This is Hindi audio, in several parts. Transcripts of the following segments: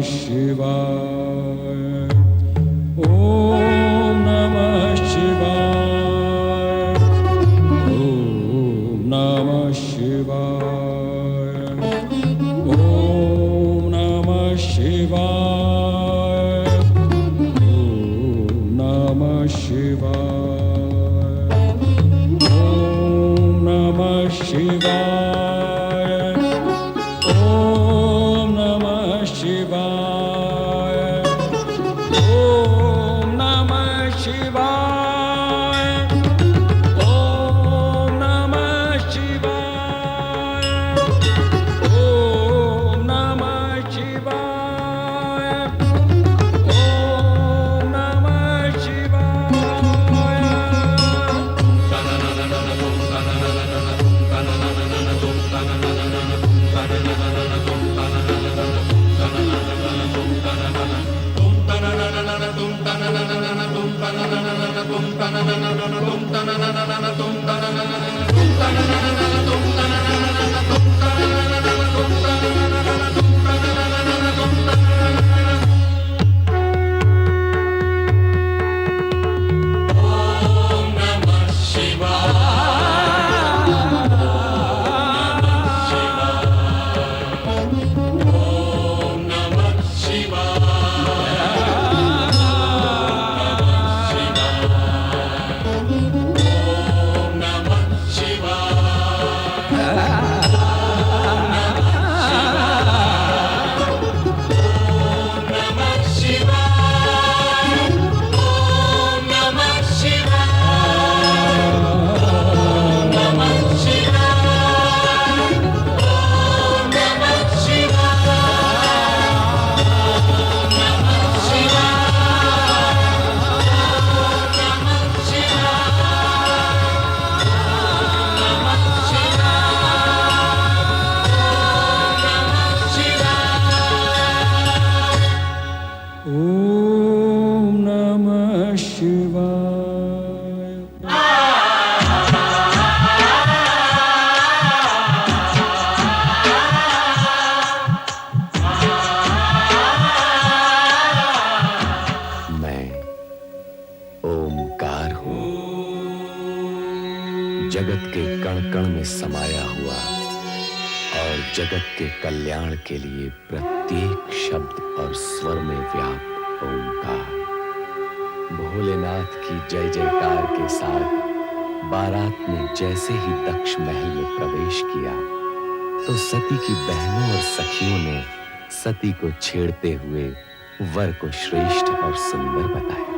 शिवाय। ओम नमः शिवाय। ओम नमः शिवाय। ओम नमः शिवाय। ओम नमः शिवाय। ओम नमः शिवाय। ओम नमः शिवाय। ओम नमः शिवाय। ओम नमः शिवाय। ओम नमः शिवाय। ओम नमः जगत के कण कण में समाया हुआ और जगत के कल्याण के लिए प्रत्येक शब्द और स्वर में व्याप्त ओंकार। भोलेनाथ की जय जयकार के साथ बारात ने जैसे ही दक्ष महल में प्रवेश किया तो सती की बहनों और सखियों ने सती को छेड़ते हुए वर को श्रेष्ठ और सुंदर बताया।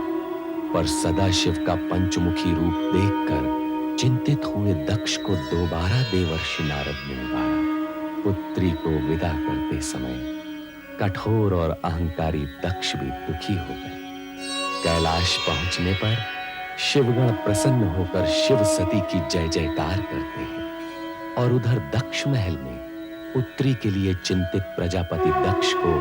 पर सदाशिव का पंचमुखी रूप देखकर चिंतित हुए दक्ष को दोबारा देवर्षि नारद ने उबारा। पुत्री को विदा करते समय कठोर और अहंकारी दक्ष भी दुखी हो गए। कैलाश पहुंचने पर शिवगण प्रसन्न होकर शिव सती की जय जयकार करते हैं और उधर दक्ष महल में पुत्री के लिए चिंतित प्रजापति दक्ष को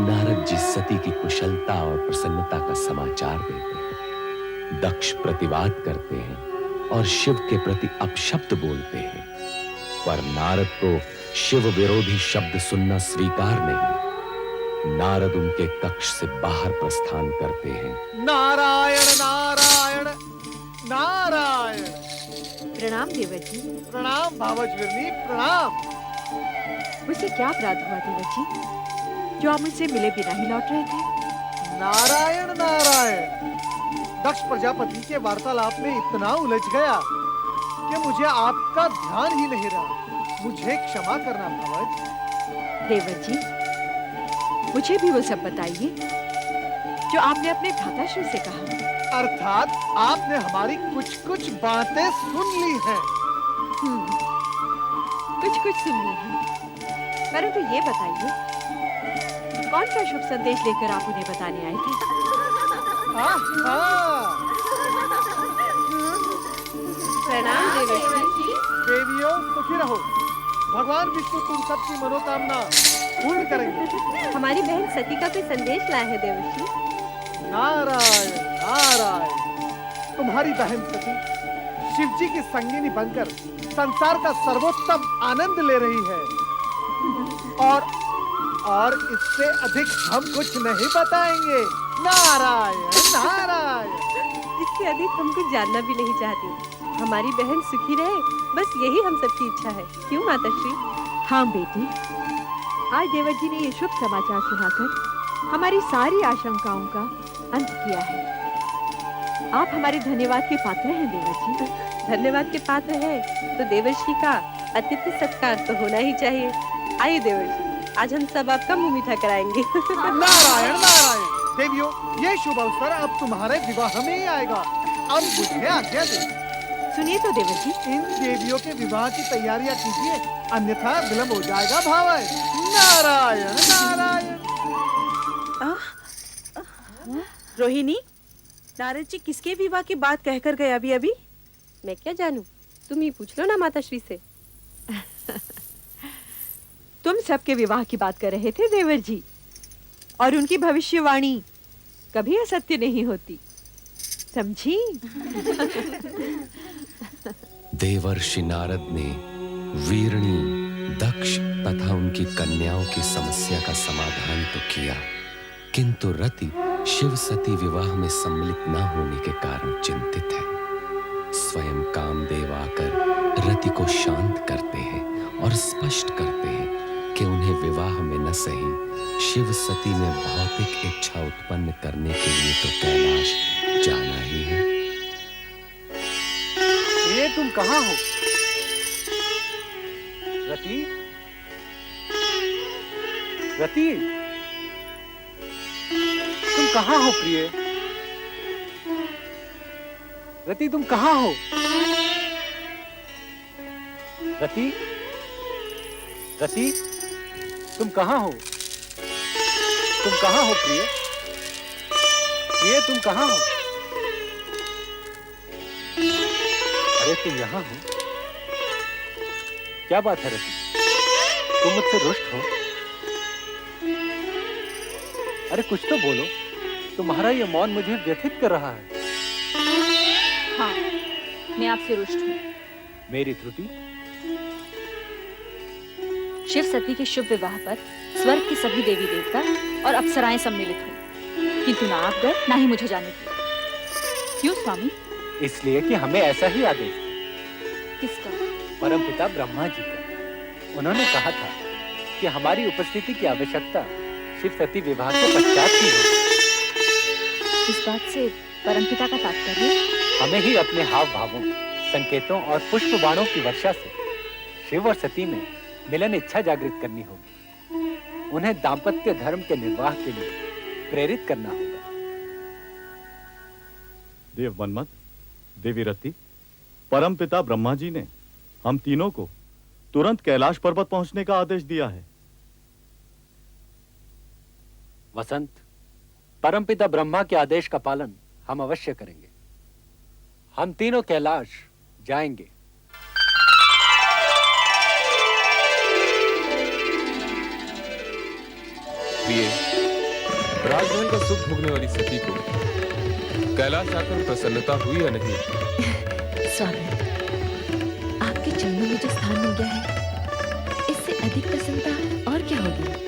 नारद जी सती की कुशलता और प्रसन्नता का समाचार देते हैं। दक्ष प्रतिवाद करते हैं और शिव के प्रति अपशब्द बोलते हैं, पर नारद को शिव विरोधी शब्द सुनना स्वीकार नहीं। नारद उनके कक्ष से बाहर प्रस्थान करते हैं। नारायण नारायण नारायण। प्रणाम देवजी। प्रणाम भावजविरनी, प्रणाम। मुझसे क्या अपराध हुआ देवजी जो आप मुझसे मिले बिना ही लौट रहे थे? नारायण नारायण। दक्ष प्रजापति के वार्तालाप में इतना उलझ गया कि मुझे आपका ध्यान ही नहीं रहा। मुझे क्षमा करना भावज। देवजी, मुझे भी वो सब बताइए जो आपने अपने भ्राताश्री से कहा। अर्थात आपने हमारी कुछ कुछ बातें सुन ली हैं। कुछ कुछ सुन ली हैं, परंतु ये बताइए कौन सा शुभ संदेश लेकर आप उन्हें बताने आए थे? प्रणाम देवर्षि। देवियों सुखी रहो। भगवान विष्णु तुम सबकी मनोकामना पूर्ण करेंगे। हमारी बहन सती का कोई संदेश लाया है देवर्षि। नारायण नारायण। तुम्हारी बहन सती शिव जी की संगिनी बनकर संसार का सर्वोत्तम आनंद ले रही है और और इससे अधिक हम कुछ नहीं बताएंगे। नारायण नारायण। इससे अधिक हम कुछ जानना भी नहीं चाहती। हमारी बहन सुखी रहे, बस यही हम सबकी इच्छा है। क्यों माताश्री? हाँ बेटी, आज देवर जी ने ये शुभ समाचार सुनाकर हमारी सारी आशंकाओं का अंत किया है। आप हमारे धन्यवाद के पात्र हैं देवर जी। धन्यवाद के पात्र हैं तो देवर्षि का अतिथि सत्कार तो होना ही चाहिए। आइए देवर्षि, आज हम सब आपका मुंह मीठा कराएंगे। नारायण नारायण। देवियों, ये शुभ अवसर अब तुम्हारे विवाह में ही आएगा। अब मुझे आज्ञा दे। सुनिए तो देवर जी, इन देवियों के विवाह की तैयारियां कीजिए, अन्यथा विलंब हो जाएगा भावय। नारायण नारायण। रोहिणी, नारद जी किसके विवाह की बात कहकर गए अभी अभी? मैं क्या जानूं, तुम ही पूछ लो ना माताश्री से। तुम सबके विवाह की बात कर रहे थे देवर जी, और उनकी भविष्यवाणी कभी असत्य नहीं होती, समझी? देवर्षि नारद ने वीरणी, दक्ष तथा उनकी कन्याओं की समस्या का समाधान तो किया, किंतु रति शिव सती विवाह में सम्मिलित न होने के कारण चिंतित है। स्वयं कामदेव आकर रति को शांत करते हैं और स्पष्ट करते हैं कि उन्हें विवाह में न सही शिव सती में भौतिक इच्छा उत्पन्न करने के लिए तो कैलाश जाना ही है। ये तुम कहाँ हो? रति, रति, तुम कहाँ हो प्रिय? रति, तुम कहाँ हो? रति, रति, तुम कहाँ हो? तुम कहाँ हो प्रिय? प्रिय, तुम कहाँ हो? अरे तुम यहाँ हो? क्या बात है रति? तुम मुझसे रुष्ट हो? अरे कुछ तो बोलो, तुम्हारा ये मौन मुझे व्यथित कर रहा है। हाँ, मैं आपसे रुष्ट हूँ। मेरी त्रुटि? शिव सती के शुभ विवाह पर स्वर्ग के सभी देवी देवता और अप्सराएं सम्मिलित हुई, किंतु ना आप गए ना ही मुझे जाने दिया। क्यों स्वामी? इसलिए कि हमें ऐसा ही आदेश था। किसका? परमपिता ब्रह्मा जी का। उन्होंने कहा था कि हमारी उपस्थिति की आवश्यकता शिव सती विवाह के पश्चात ही हो। इस बात से परमपिता का तात्पर्य? हमें ही अपने हाव भावों, संकेतों और पुष्प बाणों की वर्षा से शिव और सती में मिलन इच्छा जागृत करनी होगी। उन्हें दाम्पत्य धर्म के निर्वाह के लिए प्रेरित करना होगा। देव मनमत, देवी रति, परमपिता ब्रह्मा जी ने हम तीनों को तुरंत कैलाश पर्वत पहुंचने का आदेश दिया है। वसंत, परमपिता ब्रह्मा के आदेश का पालन हम अवश्य करेंगे। हम तीनों कैलाश जाएंगे। प्रिय, राजमहल का सुख भोगने वाली सती को कैलाश आकर प्रसन्नता हुई या नहीं? स्वामी, आपके चरणों में जो स्थान मिल गया है, इससे अधिक प्रसन्नता और क्या होगी?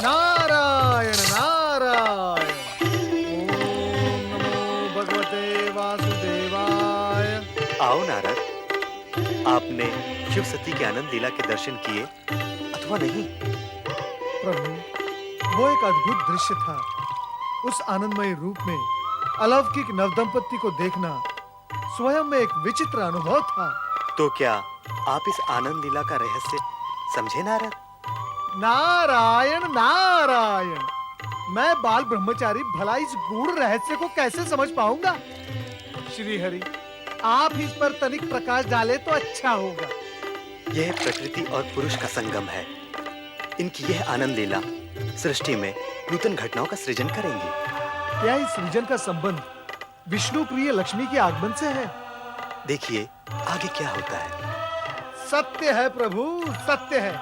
नारायण नारायण। ओम नमो भगवते वासुदेवाय। आओ नारद, आपने शिव सती के आनंद लीला के दर्शन किए अथवा नहीं? प्रभु, वो एक अद्भुत दृश्य था। उस आनंदमय रूप में अलौकिक नवदंपति को देखना स्वयं में एक विचित्र अनुभव था। तो क्या आप इस आनंद लीला का रहस्य समझे नारद? नारायण नारायण, मैं बाल ब्रह्मचारी भला इस गूढ़ रहस्य को कैसे समझ पाऊंगा? श्री हरि, आप इस पर तनिक प्रकाश डाले तो अच्छा होगा। यह प्रकृति और पुरुष का संगम है। इनकी यह आनंद लीला सृष्टि में नूतन घटनाओं का सृजन करेंगी। क्या इस सृजन का संबंध विष्णु प्रिय लक्ष्मी के आगमन से है? देखिए आगे क्या होता है। सत्य है प्रभु, सत्य है।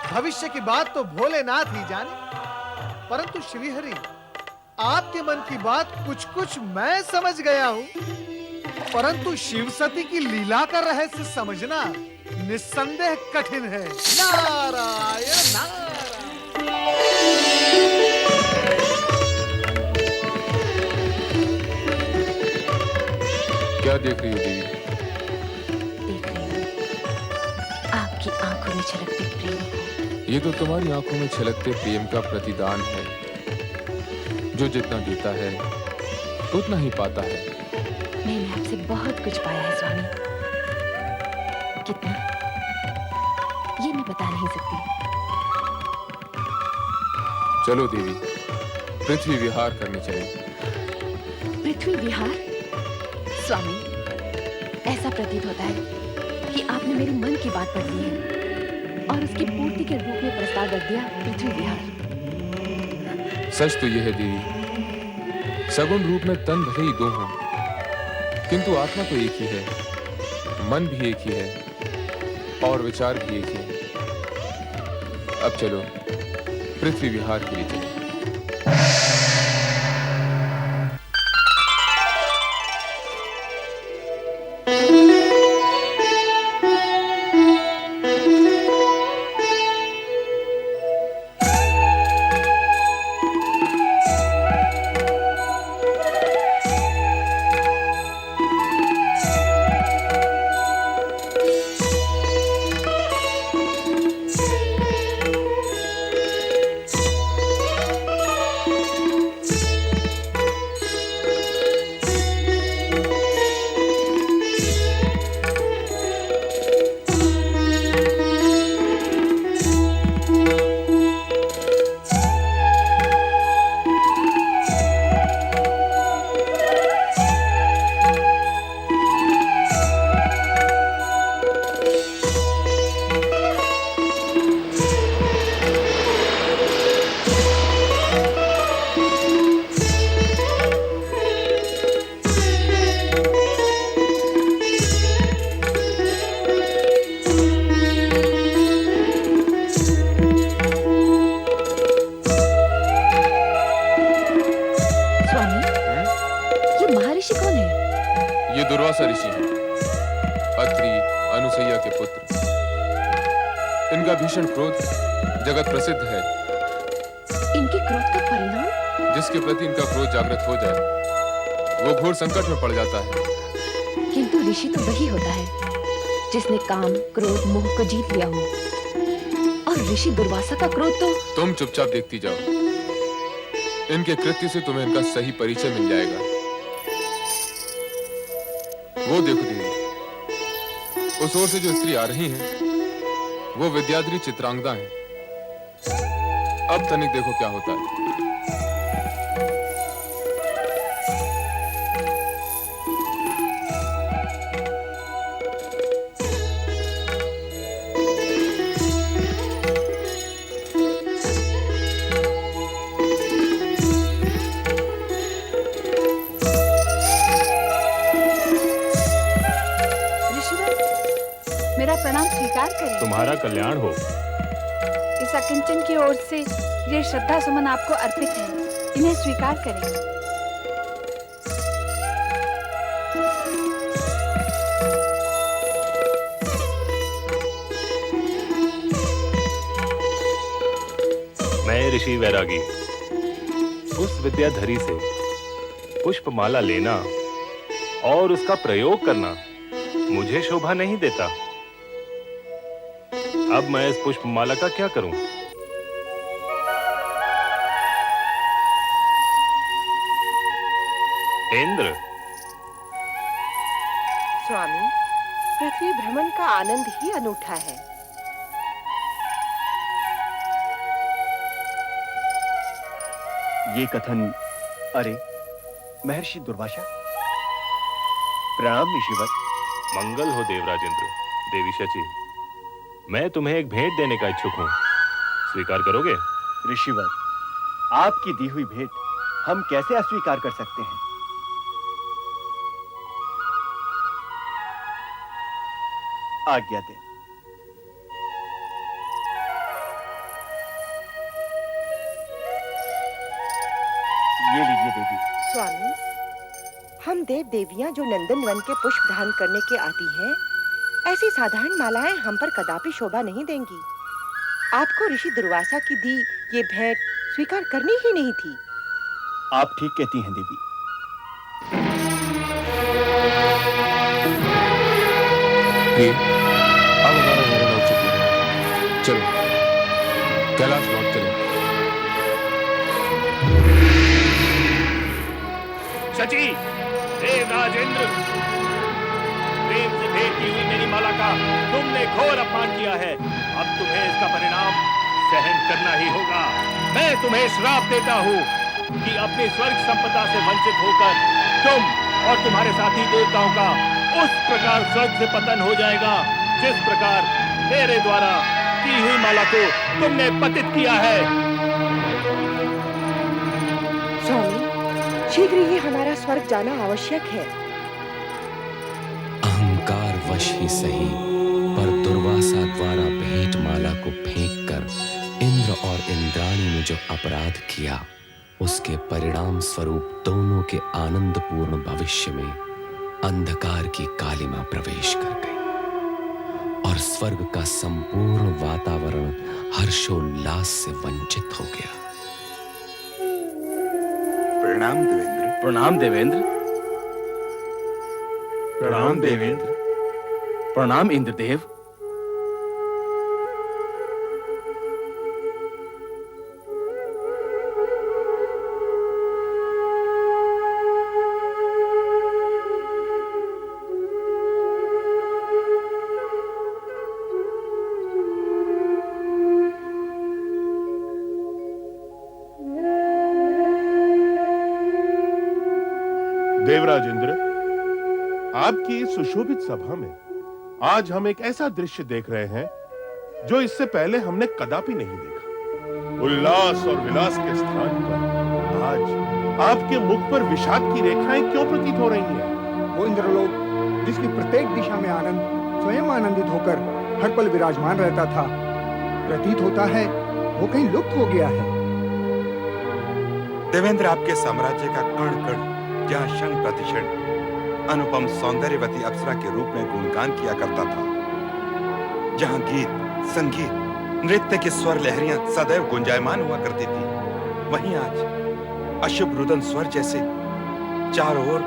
भविष्य की बात तो भोलेनाथ ही जाने, परंतु श्रीहरि, आपके मन की बात कुछ कुछ मैं समझ गया हूं, परंतु शिव सती की लीला का रहस्य समझना निस्संदेह कठिन है। नारायण नारायण। क्या देख रही हो देवी? देख रही हूँ आपकी आंखों में छलकते प्रेम को। ये तो तुम्हारी आंखों में छलकते प्रेम का प्रतिदान है। जो जितना देता है उतना ही पाता है। मैंने आपसे बहुत कुछ पाया है स्वामी। कितना, ये मैं बता नहीं सकती। चलो देवी, पृथ्वी विहार करने चले। पृथ्वी विहार? स्वामी, ऐसा प्रतीत होता है कि आपने मेरे मन की बात पढ़ ली है और उसकी पूर्ति के रूप में प्रस्ताव रख दिया, पृथ्वी विहार। सच तो यह है देवी, सगुण रूप में तन भले ही दो हों, किंतु आत्मा तो एक ही है, मन भी एक ही है और विचार भी एक ही है। अब चलो पृथ्वी विहार के लिए चलें। दुर्वासा ऋषि हैं, अत्रि अनुसैया के पुत्र। इनका भीषण क्रोध जगत प्रसिद्ध है। इनके क्रोध का परिणाम? जिसके प्रति इनका क्रोध जागृत हो जाए वो घोर संकट में पड़ जाता है। किंतु ऋषि तो वही होता है जिसने काम, क्रोध, मोह को जीत लिया हो। और ऋषि दुर्वासा का क्रोध तो... तुम चुपचाप देखती जाओ, इनके कृत्य से तुम्हें इनका सही परिचय मिल जाएगा। वो देखो देवी, उस ओर से जो स्त्री आ रही हैं, वो विद्याधरी चित्रांगदा हैं। अब तनिक देखो क्या होता है। मेरा प्रणाम स्वीकार करें। तुम्हारा कल्याण हो। इस अकिंचन की ओर से ये श्रद्धा सुमन आपको अर्पित है, इन्हें स्वीकार करें। मैं ऋषि वैरागी उस विद्याधरी से पुष्पमाला लेना और उसका प्रयोग करना मुझे शोभा नहीं देता। अब मैं इस पुष्पमाला का क्या करूं? इंद्र। स्वामी, पृथ्वी भ्रमण का आनंद ही अनूठा है। ये कथन, अरे महर्षि दुर्वासा, प्रणाम ऋषिवर। मंगल हो देवराजेंद्र। देवी शची, मैं तुम्हें एक भेंट देने का इच्छुक हूं, स्वीकार करोगे? ऋषिवर, आपकी दी हुई भेंट हम कैसे अस्वीकार कर सकते हैं? आज्ञा दें। स्वामी, हम देव देवियां जो नंदन वन के पुष्प दान करने के आती हैं, ऐसी साधारण मालाएं हम पर कदापि शोभा नहीं देंगी। आपको ऋषि दुर्वासा की दी ये भेंट स्वीकार करनी ही नहीं थी। आप ठीक कहती हैं देवी। प्रिय, अब हमारा हरण हो चुका है। चलो कैलाश लौट चलें। शची, देवराजेंद्र, प्रेम से भेंट की हुई मेरी माला का तुमने घोर अपमान किया है। अब तुम्हें इसका परिणाम सहन करना ही होगा। मैं तुम्हें श्राप देता हूँ कि अपनी स्वर्ग संपदा से वंचित होकर तुम और तुम्हारे साथी देवताओं का उस प्रकार स्वर्ग से पतन हो जाएगा जिस प्रकार मेरे द्वारा की हुई माला को तुमने पतित किया है। स्वामी, शीघ्र ही हमारा स्वर्ग जाना आवश्यक है। अहंकार वश ही सही, पर दुर्वासा द्वारा भेंट माला को फेंककर इंद्र और इंद्राणी ने जो अपराध किया, उसके परिणाम स्वरूप दोनों के आनंदपूर्ण भविष्य में अंधकार की कालिमा प्रवेश कर गई और स्वर्ग का संपूर्ण वातावरण हर्षोल्लास से वंचित हो गया। प्रणाम देवेंद्र। प्रणाम देवेंद्र। प्रणाम देवेंद्र। प्रणाम इंद्रदेव। देवराज इंद्र, आपकी इस सुशोभित सभा में आज हम एक ऐसा दृश्य देख रहे हैं जो इससे पहले हमने कदापि नहीं देखा। उल्लास और विलास के स्थान पर आज आपके मुख पर विषाद की रेखाएं क्यों प्रतीत हो रही हैं? वो इंद्रलोक जिसकी प्रत्येक दिशा में आनंद स्वयं आनंदित होकर हर पल विराजमान रहता था, प्रतीत होता है वो कहीं लुप्त हो गया है। देवेंद्र, आपके साम्राज्य का कण कण जहाँ क्षण प्रतिक्षण अनुपम सौंदर्यवती अप्सरा के रूप में गुणगान किया करता था, जहाँ गीत, संगीत, नृत्य की स्वर लहरियां सदैव गुंजायमान हुआ करती थी, वहीं आज अशुभ रुदन स्वर जैसे चारों ओर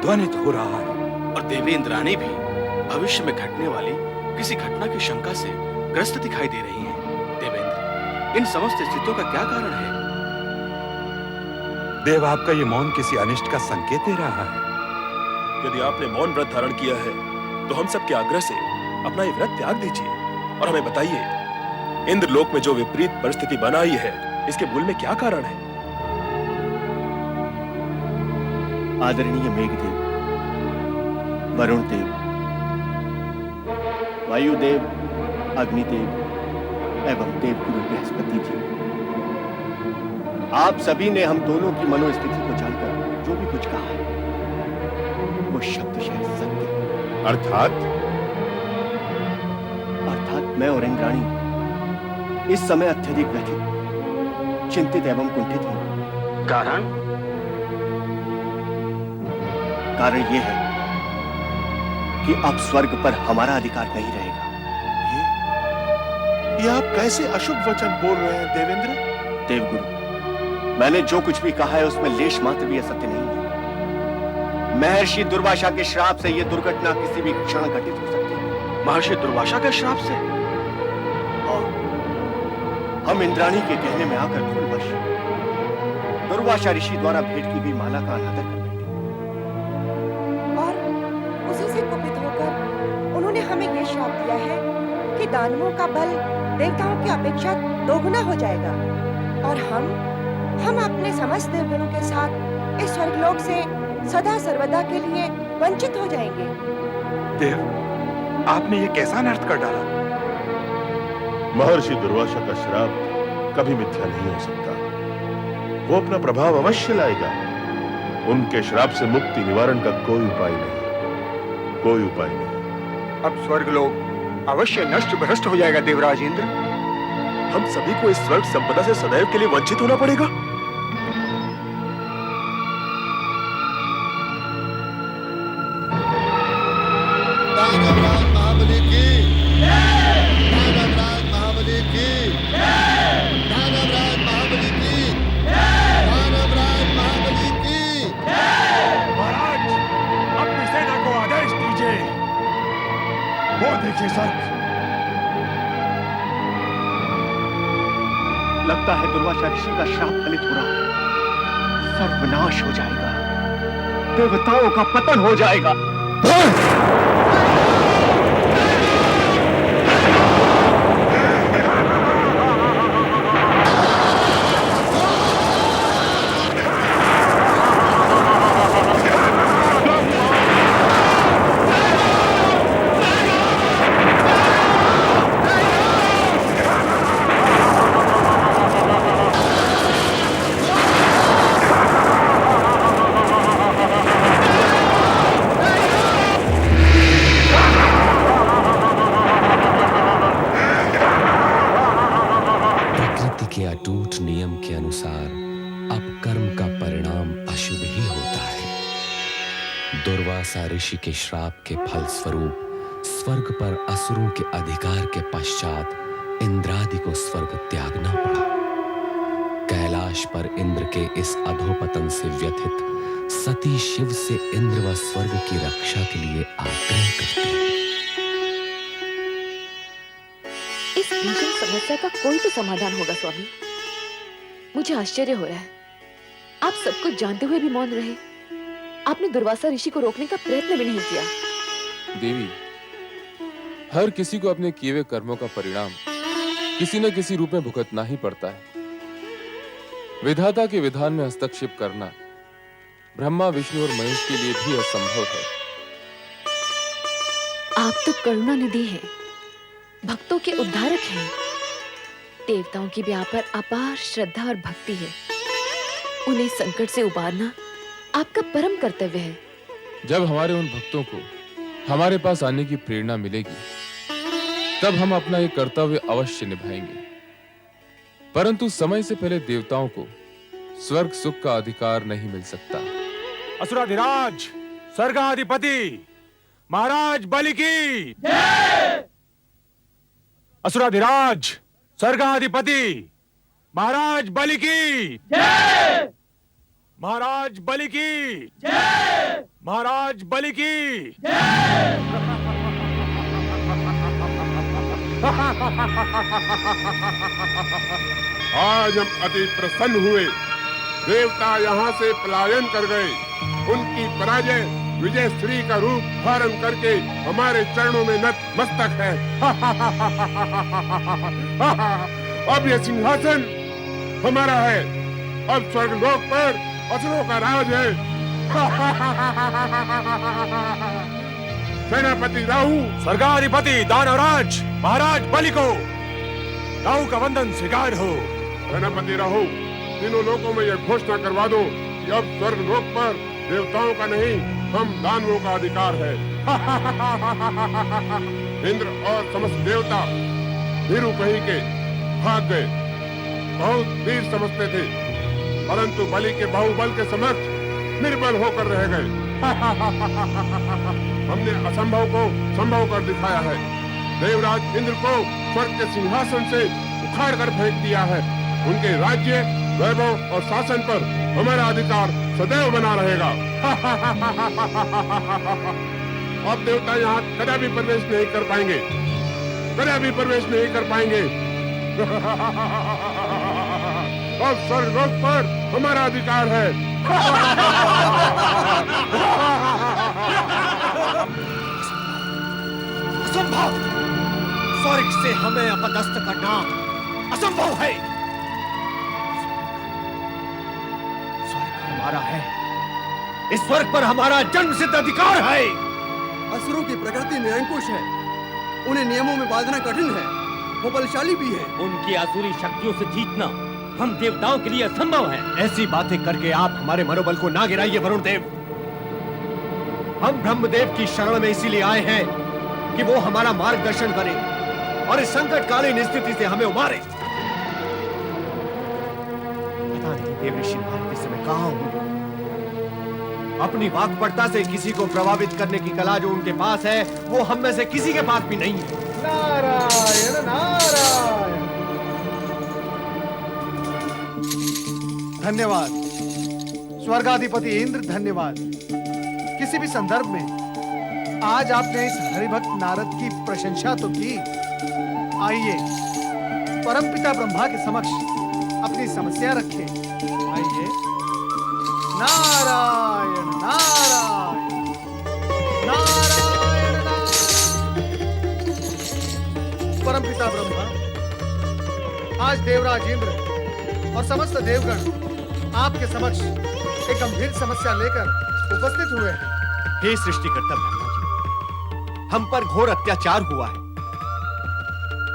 ध्वनित हो रहा है। और देवी इंद्राणी भी भविष्य में घटने वाली किसी घटना की शंका से ग्रस्त दिखाई दे रही हैं। देवेंद्र, इन समस्त स्थितियों का क्या कारण है? देव, आपका ये मौन किसी अनिष्ट का संकेत दे रहा है। यदि आपने मौन व्रत धारण किया है तो हम सबके आग्रह से अपना ये व्रत त्याग दीजिए और हमें बताइए, इंद्रलोक में जो विपरीत परिस्थिति बन आई है, इसके मूल में क्या कारण है? आदरणीय मेघदेव, वरुण देव, वायुदेव, अग्निदेव एवं देवगुरु बृहस्पति जी, आप सभी ने हम दोनों की मनोस्थिति को जानकर जो भी कुछ कहा है वो शब्दशः सत्य है। अर्थात मैं और इंद्राणी इस समय अत्यधिक व्यथित, चिंतित एवं कुंठित हैं। कारण ये है कि अब स्वर्ग पर हमारा अधिकार नहीं रहेगा। ये आप कैसे अशुभ वचन बोल रहे हैं देवेंद्र? देवगुरु, मैंने जो कुछ भी कहा है उसमें लेश मात्र भी असत्य नहीं है। महर्षि दुर्वासा के श्राप से यह दुर्घटना किसी भी क्षण घटित हो सकती है। महर्षि दुर्वासा के श्राप से? और हम इंद्राणी के कहने में आकर भूलवश दुर्वासा ऋषि द्वारा भेंट की गई माला का अनादर कर बैठे और उसी से कुपित होकर उन्होंने हमें यह श्राप दिया है कि दानवों का बल देवताओं की अपेक्षा दोगुना हो जाएगा और हम अपने समस्त देवगणों के साथ इस स्वर्गलोक से सदा सर्वदा के लिए वंचित हो जाएंगे। देव, आपने ये कैसा अनर्थ कर डाला? महर्षि दुर्वासा का श्राप कभी मिथ्या नहीं हो सकता। वो अपना प्रभाव अवश्य लाएगा। उनके श्राप से मुक्ति निवारण का कोई उपाय नहीं, कोई उपाय नहीं। अब स्वर्गलोक अवश्य नष्ट भ्रष्ट हो जाएगा देवराज इंद्र। हम सभी को इस स्वर्ग संपदा से सदैव के लिए वंचित होना पड़ेगा। वो देखिए सर, लगता है दुर्वासा ऋषि का श्राप फलित हो रहा है। सर्वनाश हो जाएगा, देवताओं का पतन हो जाएगा। के अटूट नियम के अनुसार अब कर्म का परिणाम अशुभ ही होता है। दुर्वासा ऋषि के श्राप के फल स्वरूप स्वर्ग पर असुरों के अधिकार के पश्चात इंद्रादि को स्वर्ग त्यागना पड़ा। कैलाश पर इंद्र के इस अधोपतन से व्यथित सती शिव से इंद्र व स्वर्ग की रक्षा के लिए आग्रह करती है। इस भीषण समस्या का कोई तो समाधान होगा स्वामी। मुझे आश्चर्य हो रहा है, आप सब कुछ जानते हुए भी मौन रहे। आपने दुर्वासा ऋषि को रोकने का प्रयत्न भी नहीं किया। देवी, हर किसी को अपने किए हुए कर्मों का परिणाम किसी न किसी रूप में भुगतना ही पड़ता है। विधाता के विधान में हस्तक्षेप करना ब्रह्मा, विष्णु और महेश के लिए भी असंभव है। आप तो करुणा निधि हैं, भक्तों के उद्धारक हैं। देवताओं की भी आप पर अपार श्रद्धा और भक्ति है। उन्हें संकट से उबारना आपका परम कर्तव्य है। जब हमारे उन भक्तों को हमारे पास आने की प्रेरणा मिलेगी, तब हम अपना ये कर्तव्य अवश्य निभाएंगे। परंतु समय से पहले देवताओं को स्वर्ग सुख का अधिकार नहीं मिल सकता। असुराधिराज स्वर्गाधिपति महाराज बलि की जय। असुराधिराज स्वर्गाधिपति महाराज बलि की जय। महाराज बलि की जय। महाराज बलि की जय। आज हम अति प्रसन्न हुए। देवता यहाँ से पलायन कर गए। उनकी पराजय विजय श्री का रूप धारण करके हमारे चरणों में नतमस्तक है। अब यह सिंहासन हमारा है। अब स्वर्गलोक पर असुरों का राज है। सेनापति राहु, स्वर्गाधिपति दानवराज महाराज बलि को राहु का वंदन स्वीकार हो। सेनापति राहु, तीनों लोकों में यह घोषणा करवा दो कि अब स्वर्गलोक पर देवताओं का नहीं, हम दानवों का अधिकार है। इंद्र और समस्त देवता भीरू कही के भाग गए। बहुत वीर समझते थे, परंतु बलि के बाहुबल के समक्ष निर्बल होकर रह गए। हमने असंभव को संभव कर दिखाया है। देवराज इंद्र को स्वर्ग के सिंहासन से उखाड़ कर फेंक दिया है। उनके राज्य, वैभव और शासन पर हमारा अधिकार सदैव बना रहेगा। अब देवता यहाँ कदापि प्रवेश नहीं कर पाएंगे, कदापि प्रवेश नहीं कर पाएंगे। अब स्वर्गलोक पर हमारा अधिकार है। असंभव! स्वर्ग से हमें अपदस्थ करना असंभव है। स्वर्ग हमारा है। इस स्वर्ग पर हमारा जन्म सिद्ध अधिकार है। असुरों की प्रकृति निरंकुश है। उन्हें नियमों में बांधना कठिन है। वो बलशाली भी है। उनकी आसुरी शक्तियों से जीतना हम देवताओं के लिए असंभव है। ऐसी बातें करके आप हमारे मनोबल को ना गिराइए वरुण देव। हम ब्रह्मदेव की शरण में इसीलिए आए हैं कि वो हमारा मार्गदर्शन करे और इस संकटकालीन स्थिति से हमें उबारे। पता नहीं देव ऋषि महाराज इस समय कहाँ होंगे। अपनी वाक्पटुता से किसी को प्रभावित करने की कला जो उनके पास है, वो हम में से किसी के पास भी नहीं है। नारायण नारायण। धन्यवाद स्वर्गाधिपति इंद्र, धन्यवाद। किसी भी संदर्भ में आज आपने इस हरिभक्त नारद की प्रशंसा तो की, आइए परमपिता ब्रह्मा के समक्ष अपनी समस्या रखें। आइए। नारायण नारायण नारायण नारायण। परमपिता ब्रह्मा, आज देवराज इंद्र और समस्त देवगण आपके समक्ष एक गंभीर समस्या लेकर उपस्थित हुए हैं। हे सृष्टिकर्ता ब्रह्मा जी, हम पर घोर अत्याचार हुआ है।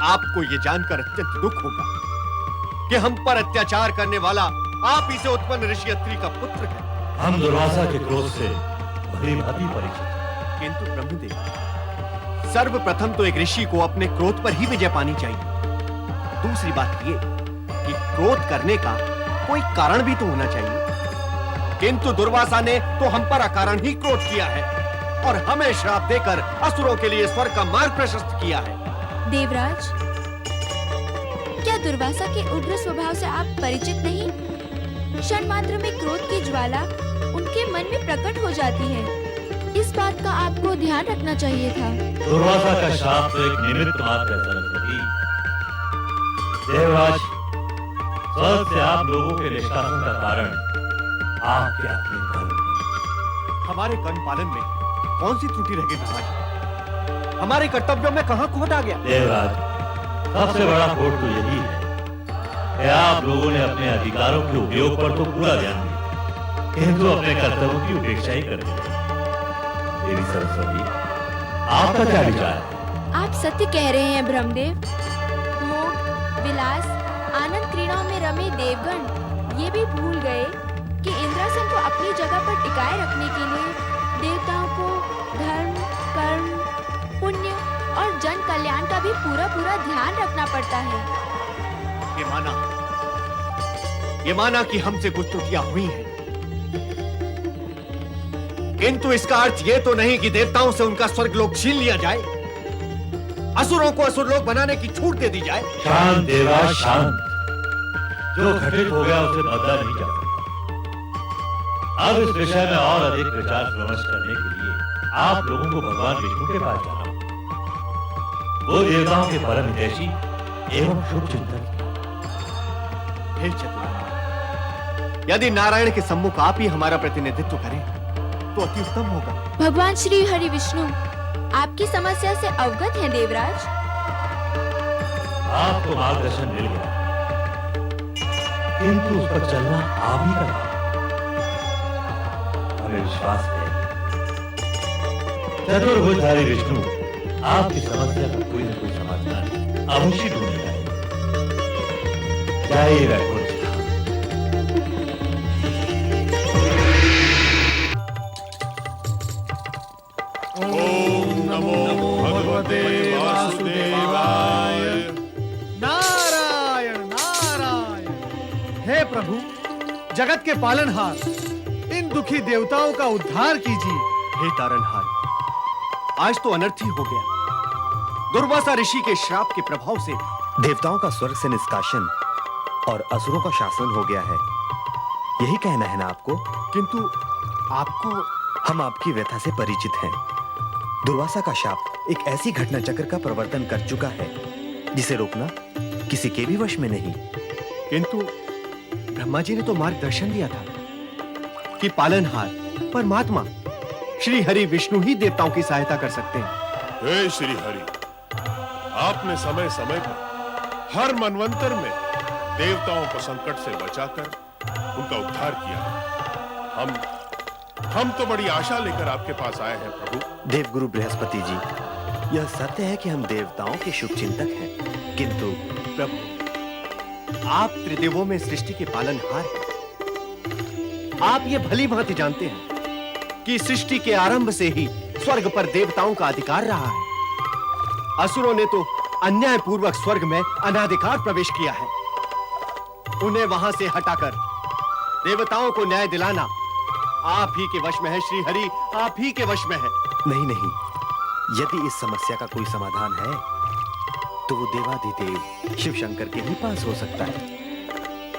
आपको ये जानकर अत्यंत दुख होगा कि हम पर अत्याचार करने वाला आप ही से उत्पन्न ऋषि अत्रि का पुत्र है। हम दुर्वासा के क्रोध से भली-भांति परिचित हैं। किंतु ब्रह्मदेव, सर्वप्रथम तो एक ऋषि को अपने क्रोध पर ही विजय पानी चाहिए। दूसरी बात ये कि क्रोध करने का कोई कारण भी तो होना चाहिए। किंतु दुर्वासा ने तो हम पर अकारण ही क्रोध किया है और हमें श्राप देकर असुरों के लिए स्वर्ग का मार्ग प्रशस्त किया है। देवराज, क्या दुर्वासा के उग्र स्वभाव से आप परिचित नहीं? क्षण मात्र में क्रोध की ज्वाला उनके मन में प्रकट हो जाती है। इस बात का आपको ध्यान रखना चाहिए था। दुर्वासा का शाप तो एक निमित्त मात्र है सरस्वती। देवराज, स्वर्ग से आप लोगों के निष्कासन का कारण आपके अपने कर्म। हमारे कर्म पालन में कौन सी त्रुटि रह गई ब्रह्मा जी? हमारे कर्तव्यों में कहां खोट आ गया? देवराज, सबसे बड़ा खोट तो यही है कि आप लोगों ने अपने अधिकारों के उपयोग पर तो पूरा ध्यान दिया, किंतु अपने कर्तव्यों की उपेक्षा ही कर दी। देवी सरस्वती, आपका क्या विचार है? आप सत्य कह रहे हैं ब्रह्मदेव। भोग, विलास, आनंद क्रीड़ाओं में रमे देवगण ये भी भूल गए कि इंद्रासन को अपनी जगह पर टिकाए रखने के लिए देवताओं को धर्म, कर्म, पुण्य और जन कल्याण का भी पूरा पूरा ध्यान रखना पड़ता है। ये माना कि हमसे कुछ त्रुटियां हुई हैं, किंतु इसका अर्थ ये तो नहीं कि देवताओं से उनका स्वर्गलोक छीन लिया जाए, असुरों को असुरलोक बनाने की छूट दे दी जाए। शांत देवराज, शांत। जो घटित हो गया उसे बदला नहीं जा सकता। अब इस विषय में और अधिक विचार विमर्श करने के लिए आप लोगों को भगवान विष्णु के पास जाना होगा। वो देवताओं के परम हितैषी एवं शुभ चिंतक। हे चतुर, यदि नारायण के सम्मुख आप ही हमारा प्रतिनिधित्व करें तो अति उत्तम होगा। भगवान श्री हरि विष्णु आपकी समस्या से अवगत हैं देवराज। आपको मार्गदर्शन मिल गया, किंतु उस पर चलना आप ही का काम। हमें विश्वास है चतुर्भुजधारी विष्णु आपकी समस्या का कोई न कोई समाधान अवश्य ढूंढ लाएगा। जय वैकुंठ। ओम नमो भगवते वासुदेवाय। नारायण नारायण। हे प्रभु, जगत के पालनहार, इन दुखी देवताओं का उद्धार कीजिए। हे तारनहार, आज तो अनर्थ ही हो गया। दुर्वासा ऋषि के श्राप के प्रभाव से देवताओं का स्वर्ग से निष्कासन और असुरों का शासन हो गया है, यही कहना है ना आपको? किंतु आपको, हम आपकी व्यथा से परिचित हैं। दुर्वासा का शाप एक ऐसी घटना चक्र का प्रवर्तन कर चुका है जिसे रोकना किसी के भी वश में नहीं। किंतु ब्रह्मा जी ने तो मार्गदर्शन दिया था कि पालनहार परमात्मा श्री हरि विष्णु ही देवताओं की सहायता कर सकते हैं। हे श्री हरि, आपने समय समय पर हर मनवंतर में देवताओं को संकट से बचाकर उनका उद्धार किया। हम तो बड़ी आशा लेकर आपके पास आए हैं प्रभु। देवगुरु बृहस्पति जी, यह सत्य है कि हम देवताओं के शुभ चिंतक हैं, किंतु प्रभु, आप त्रिदेवों में सृष्टि के पालनहार हैं। आप ये भली भांति जानते हैं कि सृष्टि के आरंभ से ही स्वर्ग पर देवताओं का अधिकार रहा है। असुरों ने तो अन्याय पूर्वक स्वर्ग में अनाधिकार प्रवेश किया है। उन्हें वहां से हटाकर देवताओं को न्याय दिलाना आप ही के वश में है श्री हरि, आप ही के वश में है। नहीं नहीं, यदि इस समस्या का कोई समाधान है तो वो देवाधिदेव शिव शंकर के ही पास हो सकता है।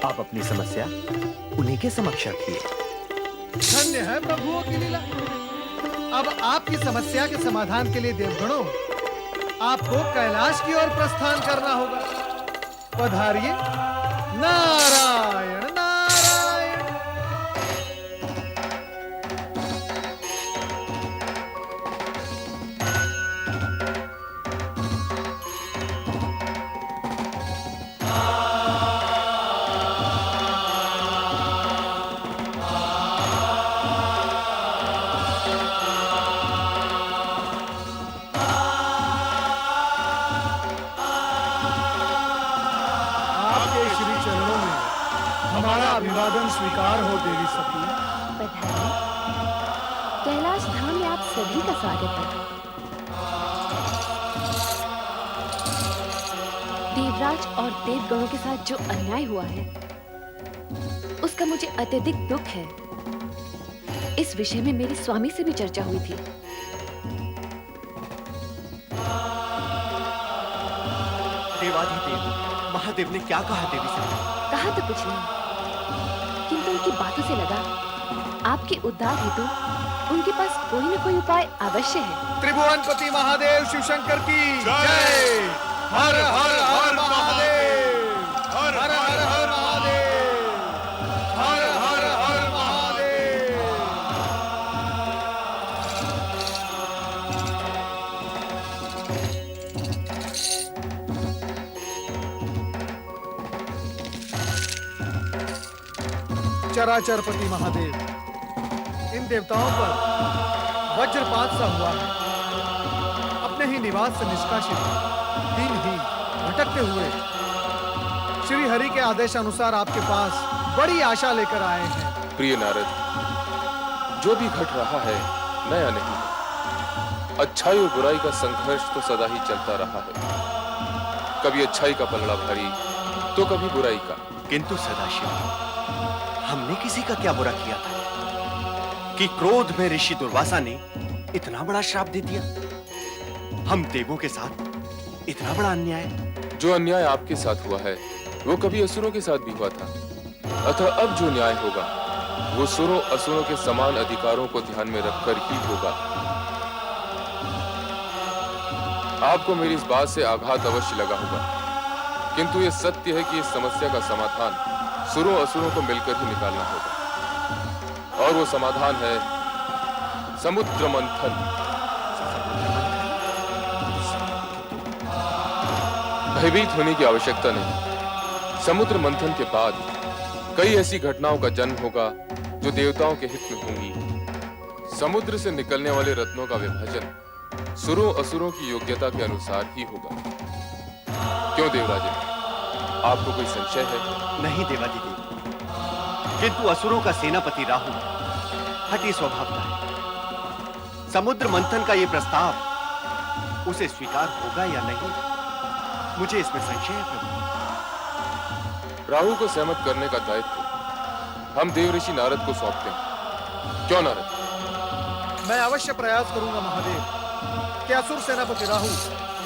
आप अपनी समस्या उन्हीं के समक्ष रखिए। धन्य है प्रभुओं की लीला। अब आपकी समस्या के समाधान के लिए देवगणों आपको कैलाश की ओर प्रस्थान करना होगा। पधारिए। नारायण नारायण। आपके श्री चरणों में हमारा अभिवादन स्वीकार हो देवी सती। बधाई। कैलाश धाम में आप सभी का स्वागत है। देवराज और देवगणों के साथ जो अन्याय हुआ है उसका मुझे अत्यधिक दुख है। इस विषय में मेरे स्वामी से भी चर्चा हुई थी। देवाधिदेव महादेव ने क्या कहा देवी सती? कहा तो कुछ नहीं, किंतु उनकी बातों से लगा आपके उद्धार हेतु उनके पास कोई न कोई उपाय अवश्य है। त्रिभुवनपति महादेव शिव शंकर की जय। हर हर हर महादेव। हर हर हर महादेव। हर हर हर महादेव। चराचरपति महादेव, इन देवताओं पर वज्रपात सा हुआ है। अपने ही निवास से निष्कासित दिनहीन भटकते हुए श्री हरि के आदेशानुसार आपके पास बड़ी आशा लेकर आए हैं। प्रिय नारद, जो भी घट रहा है नया नहीं है। अच्छाई और बुराई का संघर्ष तो सदा ही चलता रहा है। कभी अच्छाई का पलड़ा भारी तो कभी बुराई का। किंतु सदाशिव, हमने किसी का क्या बुरा किया था कि क्रोध में ऋषि दुर्वासा ने इतना बड़ा श्राप दे दिया? हम देवों के साथ इतना बड़ा अन्याय। जो अन्याय आपके साथ हुआ है वो कभी असुरों के साथ भी हुआ था। अतः अब जो न्याय होगा वो सुरों असुरों के समान अधिकारों को ध्यान में रखकर ही होगा। आपको मेरी इस बात से आघात अवश्य लगा होगा, किंतु ये सत्य है कि इस समस्या का समाधान सुरों असुरों को मिलकर ही निकालना होगा। और वो समाधान है समुद्र मंथन। भयभीत होने की आवश्यकता नहीं। समुद्र मंथन के बाद कई ऐसी घटनाओं का जन्म होगा जो देवताओं के हित में होंगी। समुद्र से निकलने वाले रत्नों का विभाजन सुरों असुरों की योग्यता के अनुसार ही होगा। क्यों देवराजन, आपको कोई संशय है? नहीं देवाधिदेव, किंतु असुरों का सेनापति राहु हठी स्वभाव का है। समुद्र मंथन का यह प्रस्ताव उसे स्वीकार होगा या नहीं, मुझे इसमें संशय है प्रभु। राहु को सहमत करने का दायित्व हम देव ऋषि नारद को सौंपते हैं। क्यों नारद? मैं अवश्य प्रयास करूंगा महादेव कि असुर सेनापति राहु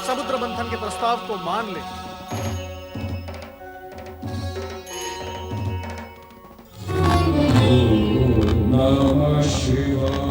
समुद्र मंथन के प्रस्ताव को मान ले। नमः शिवाय।